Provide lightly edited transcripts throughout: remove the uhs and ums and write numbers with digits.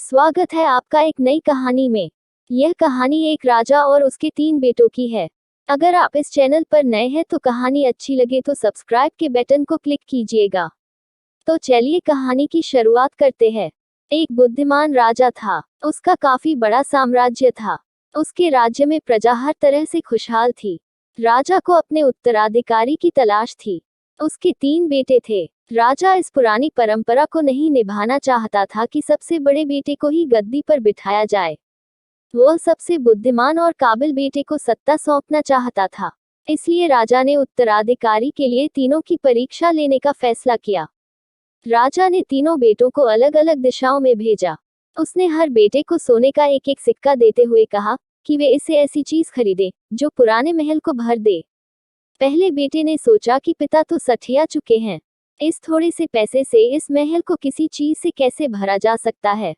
स्वागत है आपका एक नई कहानी में। यह कहानी एक राजा और उसके 3 बेटों की है। अगर आप इस चैनल पर नए हैं तो कहानी अच्छी लगे तो सब्सक्राइब के बटन को क्लिक कीजिएगा। तो चलिए कहानी की शुरुआत करते हैं। एक बुद्धिमान राजा था। उसका काफी बड़ा साम्राज्य था। उसके राज्य में प्रजा हर तरह से खुशहाल थी। राजा को अपने उत्तराधिकारी की तलाश थी। उसके 3 बेटे थे। राजा इस पुरानी परंपरा को नहीं निभाना चाहता था कि सबसे बड़े बेटे को ही गद्दी पर बिठाया जाए। वह सबसे बुद्धिमान और काबिल बेटे को सत्ता सौंपना चाहता था। इसलिए राजा ने उत्तराधिकारी के लिए तीनों की परीक्षा लेने का फैसला किया। राजा ने तीनों बेटों को अलग अलग दिशाओं में भेजा। उसने हर बेटे को सोने का एक एक सिक्का देते हुए कहा कि वे इसे ऐसी चीज खरीदे जो पुराने महल को भर दे। पहले बेटे ने सोचा कि पिता तो सठिया चुके हैं, इस थोड़े से पैसे से इस महल को किसी चीज से कैसे भरा जा सकता है।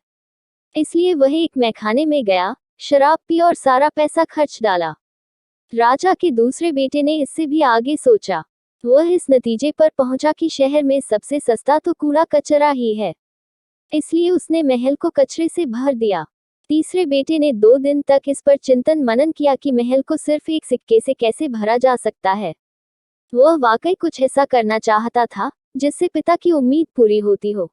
इसलिए वह एक मैखाने में गया, शराब पी और सारा पैसा खर्च डाला। राजा के दूसरे बेटे ने इससे भी आगे सोचा। वह इस नतीजे पर पहुंचा कि शहर में सबसे सस्ता तो कूड़ा कचरा ही है। इसलिए उसने महल को कचरे से भर दिया। तीसरे बेटे ने 2 दिन तक इस पर चिंतन मनन किया कि महल को सिर्फ एक सिक्के से कैसे भरा जा सकता है। वह वाकई कुछ ऐसा करना चाहता था जिससे पिता की उम्मीद पूरी होती हो।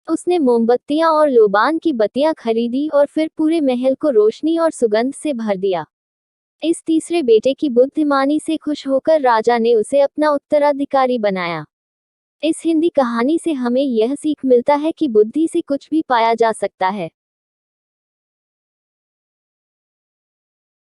उसने मोमबत्तियां और लोबान की बत्तियां खरीदी और फिर पूरे महल को रोशनी और सुगंध से भर दिया। इस तीसरे बेटे की बुद्धिमानी से खुश होकर राजा ने उसे अपना उत्तराधिकारी बनाया। इस हिंदी कहानी से हमें यह सीख मिलता है कि बुद्धि से कुछ भी पाया जा सकता है।